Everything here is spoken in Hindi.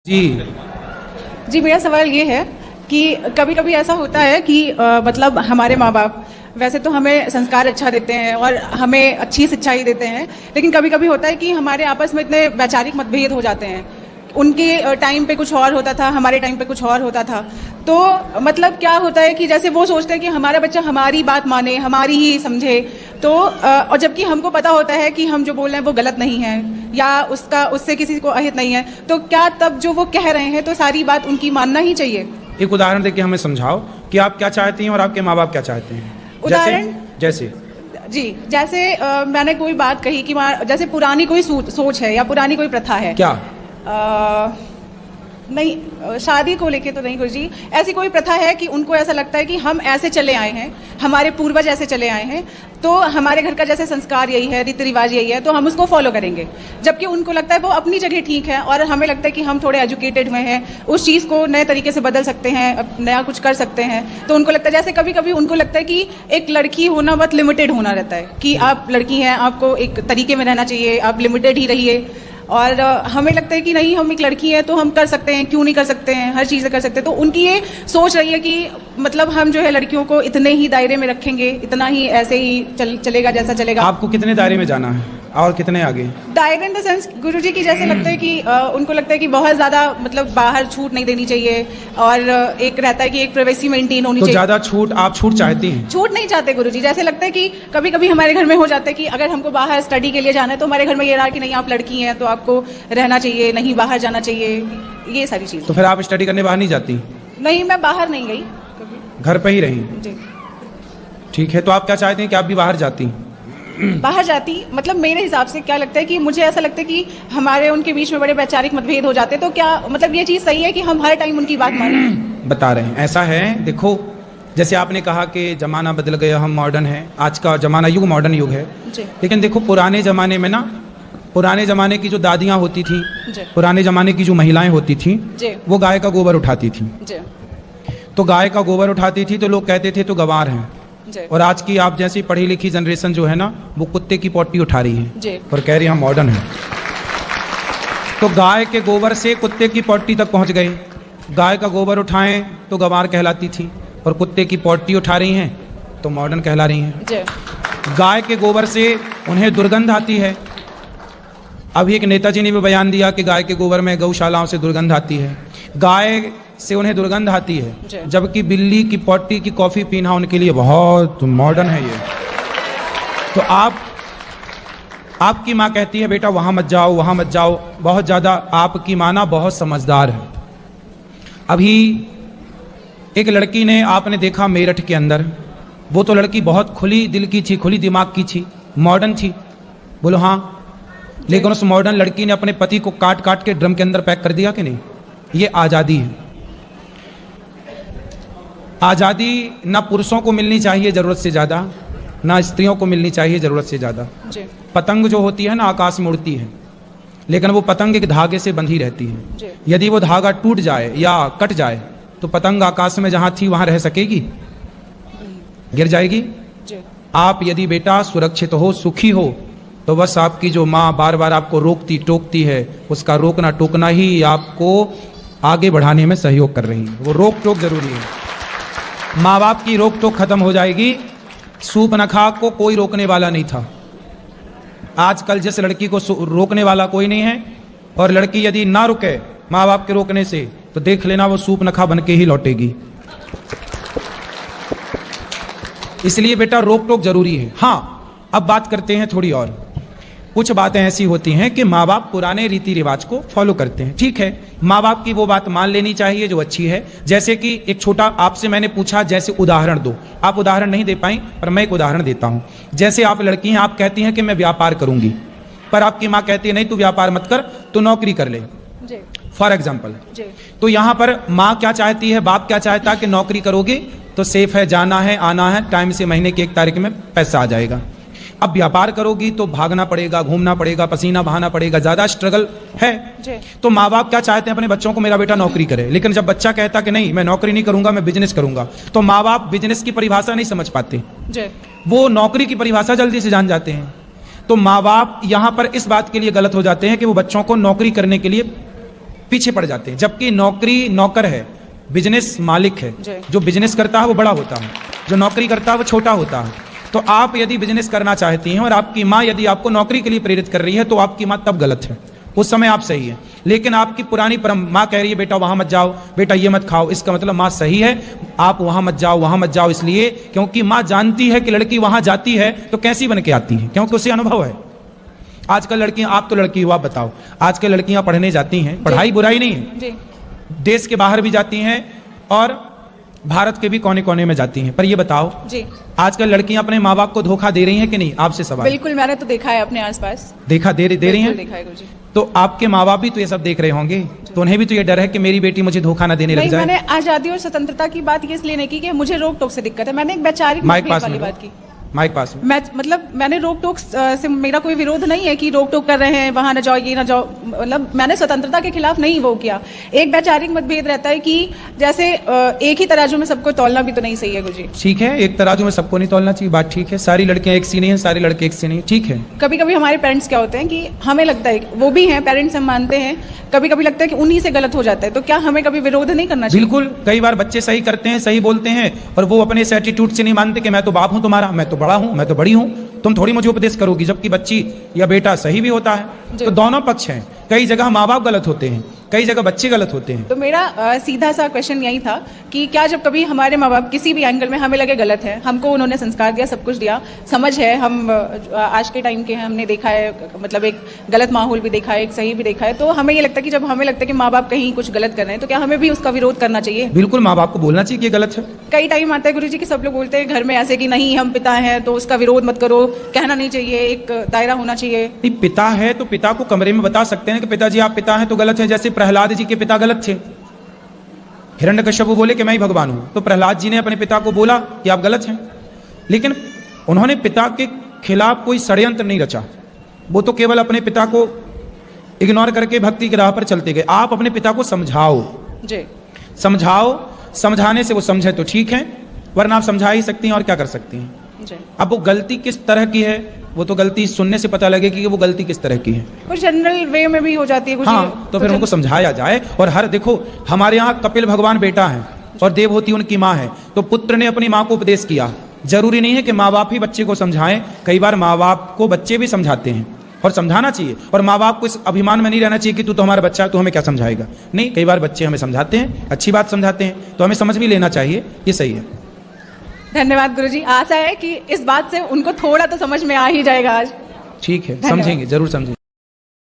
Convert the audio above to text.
जी, मेरा सवाल ये है कि कभी कभी ऐसा होता है कि मतलब हमारे माँ बाप वैसे तो हमें संस्कार अच्छा देते हैं और हमें अच्छी शिक्षा ही देते हैं, लेकिन कभी कभी होता है कि हमारे आपस में इतने वैचारिक मतभेद हो जाते हैं। उनके टाइम पे कुछ और होता था, हमारे टाइम पे कुछ और होता था। तो मतलब क्या होता है कि जैसे वो सोचते हैं कि हमारा बच्चा हमारी बात माने, हमारी ही समझे, तो और जबकि हमको पता होता है कि हम जो बोल रहे हैं वो गलत नहीं है या उससे किसी को अहित नहीं है, तो क्या तब जो वो कह रहे हैं तो सारी बात उनकी मानना ही चाहिए? एक उदाहरण देके हमें समझाओ कि आप क्या चाहती हैं और आपके माँ बाप क्या चाहते हैं। उदाहरण जैसे जी, जैसे मैंने कोई बात कही कि जैसे पुरानी कोई सोच है या पुरानी कोई प्रथा है क्या नहीं, शादी को लेके तो नहीं गुरु जी, ऐसी कोई प्रथा है कि उनको ऐसा लगता है कि हम ऐसे चले आए हैं, हमारे पूर्वज ऐसे चले आए हैं, तो हमारे घर का जैसे संस्कार यही है, रीति रिवाज यही है, तो हम उसको फॉलो करेंगे। जबकि उनको लगता है वो अपनी जगह ठीक है और हमें लगता है कि हम थोड़े एजुकेटेड हुए हैं, उस चीज़ को नए तरीके से बदल सकते हैं, नया कुछ कर सकते हैं। तो उनको लगता है, जैसे कभी कभी उनको लगता है कि एक लड़की होना बहुत लिमिटेड होना रहता है कि आप लड़की हैं, आपको एक तरीके में रहना चाहिए, आप लिमिटेड ही रहिए। और हमें लगता है कि नहीं, हम एक लड़की हैं तो हम कर सकते हैं, क्यों नहीं कर सकते हैं, हर चीज़ कर सकते हैं। तो उनकी ये सोच रही है कि मतलब हम जो है लड़कियों को इतने ही दायरे में रखेंगे, इतना ही ऐसे ही चलेगा जैसा चलेगा। आपको कितने दायरे में जाना है और कितने आगे? दायरे इन द सेंस गुरुजी की जैसे लगता है कि उनको लगता है कि बहुत ज्यादा मतलब बाहर छूट नहीं देनी चाहिए और एक रहता है कि एक प्राइवेसी मेंटेन होनी तो चाहिए। ज्यादा छूट, आप छूट चाहती हैं? छूट नहीं चाहते गुरुजी, जैसे लगता है कि कभी कभी हमारे घर में हो जाता है कि अगर हमको बाहर स्टडी के लिए जाना है तो हमारे घर में ये रहा कि नहीं, आप लड़की हैं तो आपको रहना चाहिए, नहीं बाहर जाना चाहिए, ये सारी चीज़। तो फिर आप स्टडी करने बाहर नहीं जाती? नहीं, मैं बाहर नहीं गई कभी, घर पे ही रही? जी। ठीक है, तो आप क्या चाहते हैं कि आप भी बाहर जाती? बाहर जाती मतलब मेरे हिसाब से क्या लगता है कि मुझे ऐसा लगता है कि हमारे उनके बीच में बड़े वैचारिक मतभेद हो जाते हैं, तो क्या मतलब ये चीज़ सही है कि हम हर टाइम उनकी बात मानें? बता रहे हैं, ऐसा है, देखो जैसे आपने कहा कि जमाना बदल गया, हम मॉडर्न हैं, आज का जमाना युग मॉडर्न युग है, लेकिन देखो पुराने जमाने में ना, पुराने जमाने की जो दादियाँ होती थी, पुराने जमाने की जो महिलाएं होती थी, वो गाय का गोबर उठाती थी। तो गाय का गोबर उठाती थी तो लोग कहते थे तो गंवार हैं। और आज की आप जैसी पढ़ी लिखी जनरेशन जो है ना, वो कुत्ते की पोटी उठा रही है और कह रही है हम मॉडर्न हैं। तो गाय के गोबर से कुत्ते की पोटी तक पहुंच गए। गाय का गोबर उठाएं तो गंवार कहलाती थी और कुत्ते की पोटी उठा रही हैं तो मॉडर्न कहला रही हैं। गाय के गोबर से उन्हें दुर्गंध आती है। अभी एक नेताजी ने भी बयान दिया कि गाय के गोबर में गौशालाओं से दुर्गंध आती है, गाय से उन्हें दुर्गंध आती है, जबकि बिल्ली की पोटी की कॉफी पीना उनके लिए बहुत मॉडर्न है ये। तो आपकी माँ कहती है बेटा वहां मत जाओ, वहां मत जाओ, बहुत ज्यादा आपकी माँ ना बहुत समझदार है। अभी एक लड़की ने, आपने देखा मेरठ के अंदर, वो तो लड़की बहुत खुली दिल की थी, खुली दिमाग की थी, मॉडर्न थी, बोलो हाँ, लेकिन उस मॉडर्न लड़की ने अपने पति को काट काट के ड्रम के अंदर पैक कर दिया कि नहीं? ये आज़ादी है। आज़ादी ना पुरुषों को मिलनी चाहिए ज़रूरत से ज़्यादा, ना स्त्रियों को मिलनी चाहिए ज़रूरत से ज़्यादा। पतंग जो होती है ना, आकाश में उड़ती है, लेकिन वो पतंग एक धागे से बंधी रहती है। यदि वो धागा टूट जाए या कट जाए तो पतंग आकाश में जहाँ थी वहाँ रह सकेगी? गिर जाएगी। आप यदि बेटा सुरक्षित हो, सुखी हो, तो बस आपकी जो माँ बार बार आपको रोकती टोकती है, उसका रोकना टोकना ही आपको आगे बढ़ाने में सहयोग कर रही है। वो रोक टोक जरूरी है। माँ बाप की रोक टोक खत्म हो जाएगी। सूर्पनखा को कोई रोकने वाला नहीं था। आजकल जिस लड़की को रोकने वाला कोई नहीं है, और लड़की यदि ना रुके माँ बाप के रोकने से तो देख लेना वो सूर्पनखा बन के ही लौटेगी। इसलिए बेटा रोक टोक जरूरी है। हाँ, अब बात करते हैं थोड़ी और। कुछ बातें ऐसी होती हैं कि माँ बाप पुराने रीति रिवाज को फॉलो करते हैं, ठीक है, माँ बाप की वो बात मान लेनी चाहिए जो अच्छी है। जैसे कि एक छोटा आपसे मैंने पूछा, जैसे उदाहरण दो, आप उदाहरण नहीं दे पाई, पर मैं एक उदाहरण देता हूँ। जैसे आप लड़की हैं, आप कहती हैं कि मैं व्यापार करूंगी, पर आपकी माँ कहती है नहीं तू व्यापार मत कर, तू नौकरी कर ले, फॉर एग्जाम्पल। तो यहाँ पर माँ क्या चाहती है, बाप क्या चाहता है कि नौकरी करोगे तो सेफ है, जाना है आना है, टाइम से महीने की 1 तारीख में पैसा आ जाएगा। अब व्यापार करोगी तो भागना पड़ेगा, घूमना पड़ेगा, पसीना बहाना पड़ेगा, ज्यादा स्ट्रगल है। तो माँ बाप क्या चाहते हैं अपने बच्चों को, मेरा बेटा नौकरी करे। लेकिन जब बच्चा कहता कि नहीं मैं नौकरी नहीं करूंगा, मैं बिजनेस करूंगा, तो माँ बाप बिजनेस की परिभाषा नहीं समझ पाते, वो नौकरी की परिभाषा जल्दी से जान जाते हैं। तो माँ बाप यहाँ पर इस बात के लिए गलत हो जाते हैं कि वो बच्चों को नौकरी करने के लिए पीछे पड़ जाते हैं। जबकि नौकरी नौकर है, बिजनेस मालिक है। जी। जो बिजनेस करता है वो बड़ा होता है, जो नौकरी करता है वो छोटा होता है। तो आप यदि बिजनेस करना चाहती हैं और आपकी माँ यदि आपको नौकरी के लिए प्रेरित कर रही है तो आपकी माँ तब गलत है, उस समय आप सही है। लेकिन आपकी पुरानी माँ कह रही है बेटा वहां मत जाओ, बेटा ये मत खाओ, इसका मतलब माँ सही है, आप वहां मत जाओ, वहां मत जाओ, इसलिए क्योंकि माँ जानती है कि लड़की वहां जाती है तो कैसी बन के आती है, क्योंकि उसे अनुभव है। आजकल लड़कियां, आप तो लड़की हो, आप बताओ, आजकल लड़कियां पढ़ने जाती हैं, पढ़ाई बुराई नहीं है, जी। देश के बाहर भी जाती हैं और भारत के भी कोने कोने में जाती हैं। पर ये बताओ जी, आजकल लड़कियां अपने माँ बाप को धोखा दे रही हैं कि नहीं? आपसे सवाल। बिल्कुल, मैंने तो देखा है अपने आसपास। देखा दे रही बिल्कुल हैं? देखा है गुरुजी। तो आपके माँ बाप भी तो ये सब देख रहे होंगे, तो उन्हें भी तो ये डर है कि मेरी बेटी मुझे धोखा ना देने लग नहीं, जाए। मैंने आजादी और स्वतंत्रता की बात ये इसलिए नहीं की कि मुझे रोक टोक से दिक्कत है, मैंने एक वैचारिक माइक मतभेद पास वाली में बात की। माइक पास में। मैं मतलब मैंने रोक टोक से मेरा कोई विरोध नहीं है कि रोक टोक कर रहे हैं, वहां ना जाओ, ये ना जाओ, मतलब मैंने स्वतंत्रता के खिलाफ नहीं वो किया। एक वैचारिक मतभेद रहता है कि जैसे एक ही तराजू में सबको तौलना भी तो नहीं सही है गुरुजी। ठीक है, एक तराजू में सबको नहीं तौलना चाहिए, बात ठीक है। सारी लड़कियां एक सी नहीं है, सारे लड़के एक सी नहीं, ठीक है। कभी कभी हमारे पेरेंट्स क्या होते हैं कि हमें लगता है, वो भी हैं पेरेंट्स, हम मानते हैं, कभी कभी लगता है कि उन्हीं से गलत हो जाता है, तो क्या हमें कभी विरोध नहीं करना चाहिए? बिल्कुल, कई बार बच्चे सही करते हैं, सही बोलते हैं, और वो अपने इस एटीट्यूड से नहीं मानते कि मैं तो बाप हूं तुम्हारा, मैं तो बड़ा हूं, मैं तो बड़ी हूं, तुम थोड़ी मुझे उपदेश करोगी। जबकि बच्ची या बेटा सही भी होता है। तो दोनों पक्ष हैं, कई जगह माँ बाप गलत होते हैं, कई जगह बच्चे गलत होते हैं। तो मेरा सीधा सा क्वेश्चन यही था कि क्या जब कभी हमारे माँ बाप किसी भी एंगल में हमें लगे गलत है, हमको उन्होंने संस्कार दिया, सब कुछ दिया, समझ है, हम आज के टाइम के हैं, हमने देखा है, मतलब एक गलत माहौल भी देखा है, एक सही भी देखा है, तो हमें ये लगता है कि जब हमें लगता है कि माँ बाप कहीं कुछ गलत कर रहे हैं तो क्या हमें भी उसका विरोध करना चाहिए? बिल्कुल, माँ बाप को बोलना चाहिए कि गलत है। कई टाइम आता है गुरुजी कि सब लोग बोलते हैं घर में ऐसे कि नहीं हम पिता हैं तो उसका विरोध मत करो, कहना नहीं चाहिए, एक दायरा होना चाहिए। नहीं, पिता है तो पिता को कमरे में बता सकते हैं कि पिताजी आप पिता हैं तो गलत है। जैसे प्रहलाद जी के पिता गलत थे, हिरण्यकश्यप बोले कि मैं ही भगवान हूं, तो प्रहलाद जी ने अपने पिता को बोला कि आप गलत हैं, लेकिन उन्होंने पिता के खिलाफ कोई षड्यंत्र नहीं रचा, वो तो केवल अपने पिता को इग्नोर करके भक्ति की राह पर चलते गए। आप अपने पिता को समझाओ जी, समझाओ, समझाने से वो समझे तो ठीक है, वरना आप समझा ही सकती हैं और क्या कर सकती हैं। जी। अब वो गलती किस तरह की है, वो तो गलती सुनने से पता लगेगी कि वो गलती किस तरह की है। और जनरल वे में भी हो जाती है कुछ। हाँ, तो फिर उनको समझाया जाए। और हर देखो, हमारे यहाँ कपिल भगवान बेटा है और देवहूति उनकी माँ है, तो पुत्र ने अपनी माँ को उपदेश किया। जरूरी नहीं है कि माँ बाप ही बच्चे को समझाएं, कई बार माँ बाप को बच्चे भी समझाते हैं और समझाना चाहिए। और माँ बाप को इस अभिमान में नहीं रहना चाहिए कि तू तो हमारा बच्चा है, तू हमें क्या समझाएगा। नहीं, कई बार बच्चे हमें समझाते हैं, अच्छी बात समझाते हैं, तो हमें समझ भी लेना चाहिए, ये सही है। धन्यवाद गुरुजी, आशा है कि इस बात से उनको थोड़ा तो समझ में आ ही जाएगा आज। ठीक है, समझेंगे, जरूर समझेंगे।